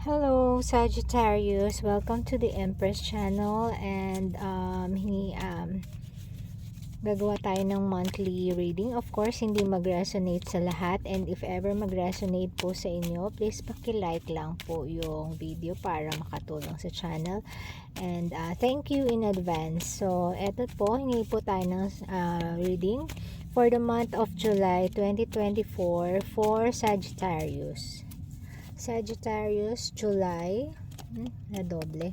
Hello, Sagittarius. Welcome to the Empress channel and gagawa tayo ng monthly reading. Of course, hindi mag-resonate sa lahat, and if ever mag-resonate po sa inyo, please paki-like lang po yung video para makatulong sa channel. And thank you in advance. So, eto po, hingi po tayo ng reading for the month of July 2024 for Sagittarius. Sagittarius, July, na doble.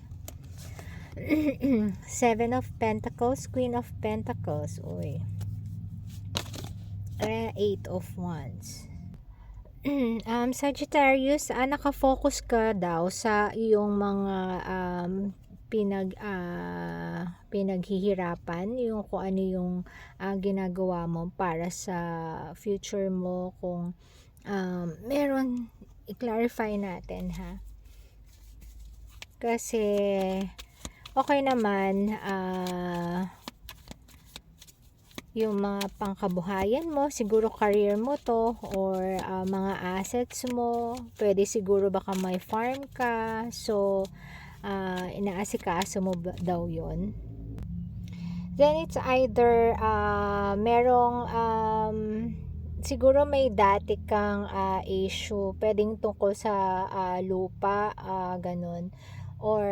Seven of Pentacles, Queen of Pentacles, uy. Eight of Wands. Sagittarius, nakafocus ka daw sa iyong mga pinaghihirapan, yung kung ano yung ginagawa mo para sa future mo, kung meron, i-clarify natin ha. Kasi okay naman yung mga pangkabuhayan mo, siguro career mo to, or mga assets mo, pwede siguro baka may farm ka, so inaasikaso mo daw yon. Then it's either merong siguro may dati kang issue, pwedeng tungkol sa lupa, ganun, or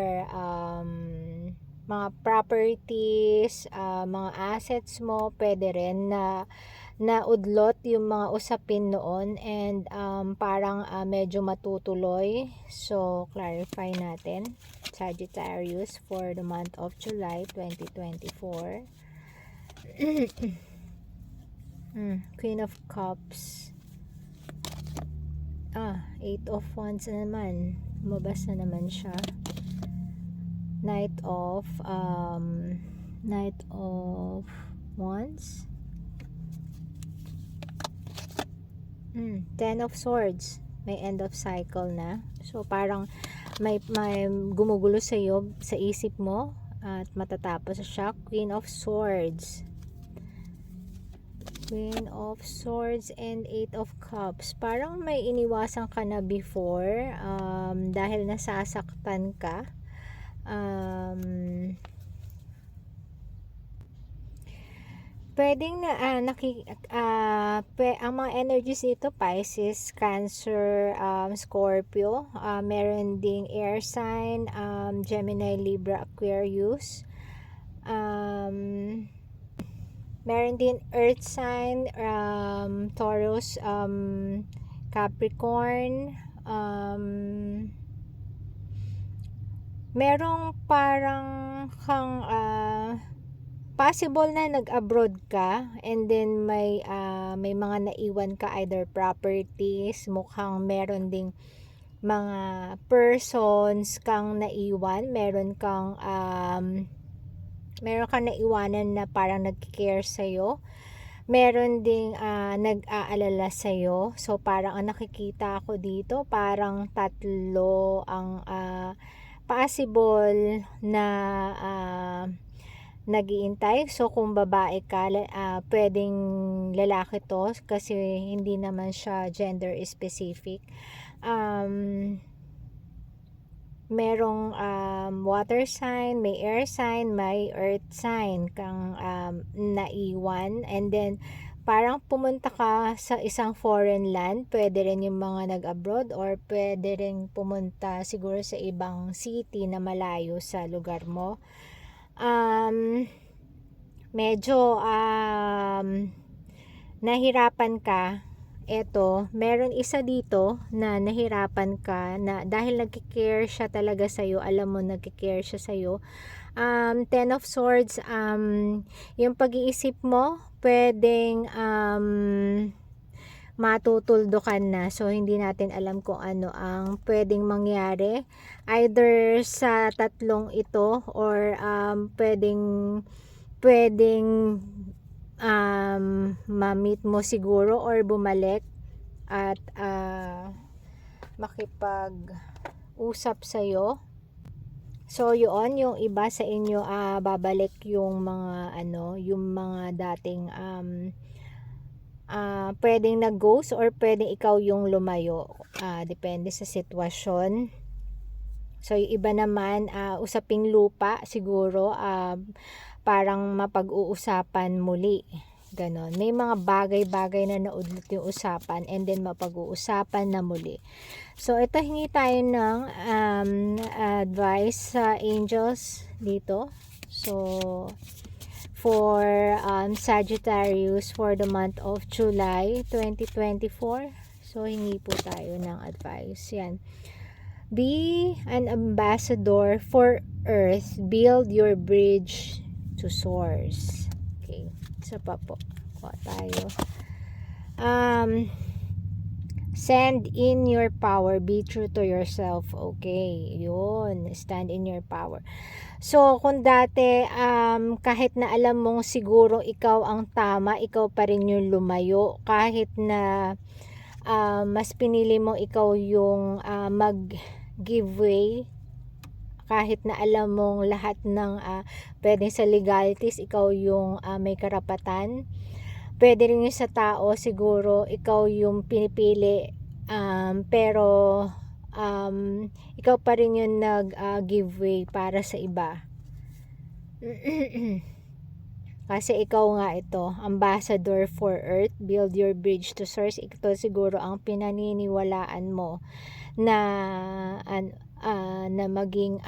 mga properties, mga assets mo, pwede rin na naudlot yung mga usapin noon, and parang medyo matutuloy. So clarify natin, Sagittarius, for the month of July 2024. Queen of Cups, Eight of Wands na naman, lumabas na naman siya. Knight of Wands, Ten of Swords, may end of cycle na, so parang may gumugulo sa iyo, sa isip mo, at matatapos siya. Queen of Swords, and Eight of Cups. Parang may iniwasan ka na before, dahil nasasaktan ka. Pwedeng na ang mga energies dito, Pisces, Cancer, Scorpio, meron ding air sign, Gemini, Libra, Aquarius, meron din earth sign, Taurus, Capricorn, merong parang kang possible na nag-abroad ka, and then may mga naiwan ka, either properties, mukhang meron ding mga persons kang naiwan, meron kang naiwanan na parang nag-care sa'yo, meron ding nag-aalala sa'yo. So parang ang nakikita ko dito, parang tatlo ang possible na nag-iintay. So kung babae ka, pwedeng lalaki to, kasi hindi naman siya gender specific. Merong water sign, may air sign, may earth sign kang naiwan, and then parang pumunta ka sa isang foreign land, pwede rin yung mga nag-abroad, or pwede rin pumunta siguro sa ibang city na malayo sa lugar mo. Medyo nahirapan ka. Eto, meron isa dito na nahirapan ka, na dahil nagki-care siya talaga sa'yo, alam mo nagki-care siya sa'yo. Ten of Swords, yung pag-iisip mo, pwedeng matutuldukan na. So hindi natin alam kung ano ang pwedeng mangyari, either sa tatlong ito, or pwedeng ma-meet mo siguro, or bumalik at makipag-usap sa'yo. So yun, yung iba sa inyo babalik yung mga yung mga dating pwedeng nag-ghost, or pwedeng ikaw yung lumayo, depende sa sitwasyon. So yung iba naman usaping lupa siguro, parang mapag-uusapan muli. Ganon. May mga bagay-bagay na naudlot yung usapan and then mapag-uusapan na muli. So ito, hingi tayo ng advice sa angels dito. So for Sagittarius for the month of July 2024. So hingi po tayo ng advice. Yan. Be an ambassador for Earth. Build your bridge to source. Okay. Isa pa po. Kuha tayo. Stand in your power. Be true to yourself. Okay. Yun. Stand in your power. So, kung dati, kahit na alam mong siguro ikaw ang tama, ikaw pa rin yung lumayo. Kahit na mas pinili mo ikaw yung mag-give way, kahit na alam mong lahat ng pwedeng sa legalities, ikaw yung may karapatan. Pwede rin yung sa tao, siguro ikaw yung pinipili, pero ikaw pa rin yung nag-give way para sa iba. Kasi ikaw nga ito, ambassador for Earth, build your bridge to source. Ito siguro ang pinaniniwalaan mo na na maging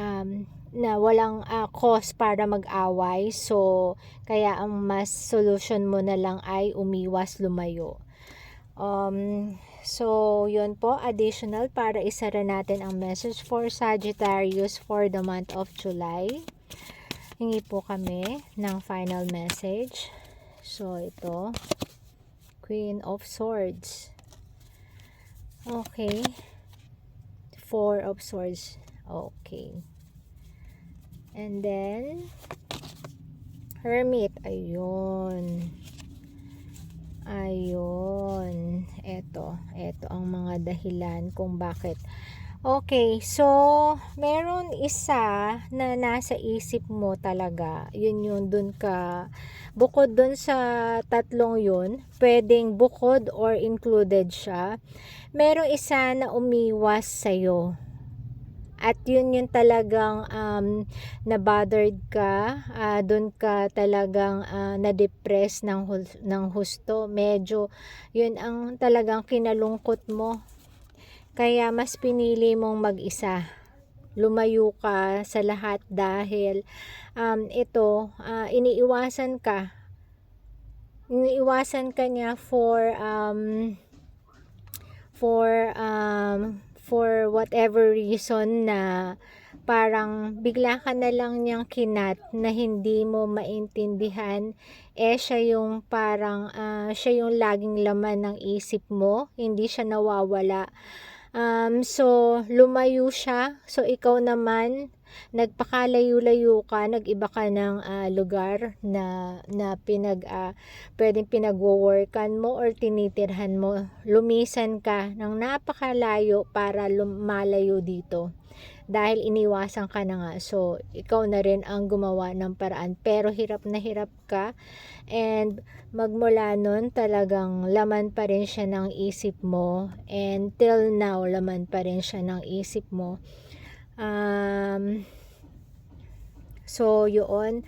na walang cause para mag-away. So kaya ang mas solution mo na lang ay umiwas, lumayo. So yun po, additional para isara natin ang message for Sagittarius for the month of July. Hingi po kami ng final message. So ito, Queen of Swords. Okay. Four of Swords. Okay. And then Hermit. Ayun. Ayun. Ito ang mga dahilan kung bakit. Okay, so meron isa na nasa isip mo talaga. Yun dun ka, bukod dun sa tatlong yun, pwedeng bukod or included siya. Merong isa na umiwas sa'yo. At yun talagang na-bothered ka, dun ka talagang na-depress ng husto. Medyo yun ang talagang kinalungkot mo. Kaya mas pinili mong mag-isa. Lumayo ka sa lahat dahil ito, iniiwasan ka. Iniiwasan ka niya for whatever reason, na parang bigla ka na lang niyang kinat na hindi mo maintindihan. Siya yung parang siya yung laging laman ng isip mo, hindi siya nawawala. So lumayo siya. So ikaw naman, nagpakalayo-layo ka, nag-iba ka ng lugar na pwedeng pinagwo-workan mo or tinitirhan mo. Lumisan ka ng napakalayo para lumalayo dito. Dahil iniwasan ka na nga. So ikaw na rin ang gumawa ng paraan. Pero hirap na hirap ka. And magmula nun, talagang laman pa rin siya ng isip mo. And till now, laman pa rin siya ng isip mo. So yun,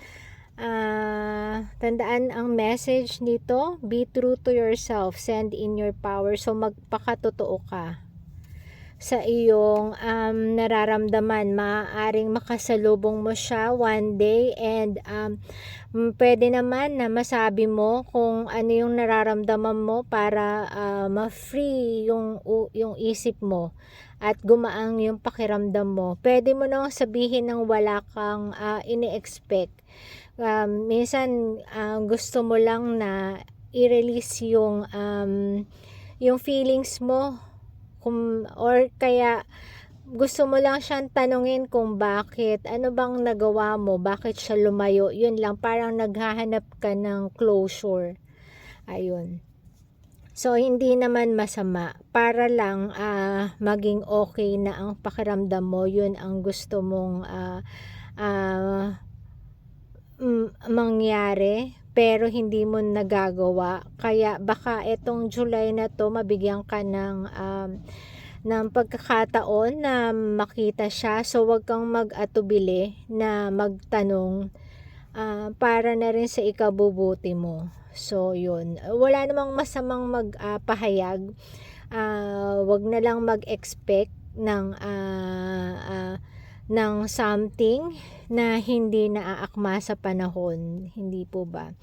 tandaan ang message nito, be true to yourself, stand in your power. So magpakatotoo ka sa iyong nararamdaman. Maaaring makasalubong mo siya one day, and pwede naman na masabi mo kung ano yung nararamdaman mo para ma-free yung isip mo at gumaang yung pakiramdam mo. Pwede mo nang sabihin ng wala kang ini-expect. Minsan gusto mo lang na i-release yung feelings mo, or kaya gusto mo lang siyang tanungin kung bakit, ano bang nagawa mo, bakit siya lumayo. Yun lang, parang naghahanap ka ng closure. Ayun. So hindi naman masama, para lang maging okay na ang pakiramdam mo. Yun ang gusto mong mangyari, pero hindi mo nagagawa. Kaya baka etong July na to, mabigyan ka ng ng pagkakataon na makita siya. So, wag kang mag-atubili na magtanong para na rin sa ikabubuti mo. So, yun. Wala namang masamang magpahayag. Wag na lang mag-expect ng something na hindi naaakma sa panahon. Hindi po ba?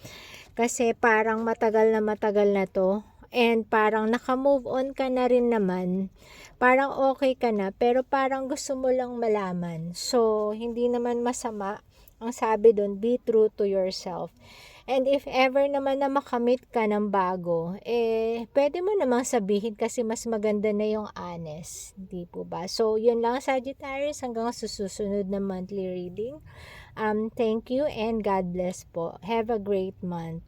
Kasi parang matagal na to. And parang naka-move on ka na rin naman. Parang okay ka na, pero parang gusto mo lang malaman. So, hindi naman masama. Ang sabi doon, be true to yourself. And if ever naman na makamit ka ng bago, pwede mo namang sabihin kasi mas maganda na yung honest. Di po ba? So, yun lang Sagittarius, hanggang susunod na monthly reading. Thank you and God bless po. Have a great month.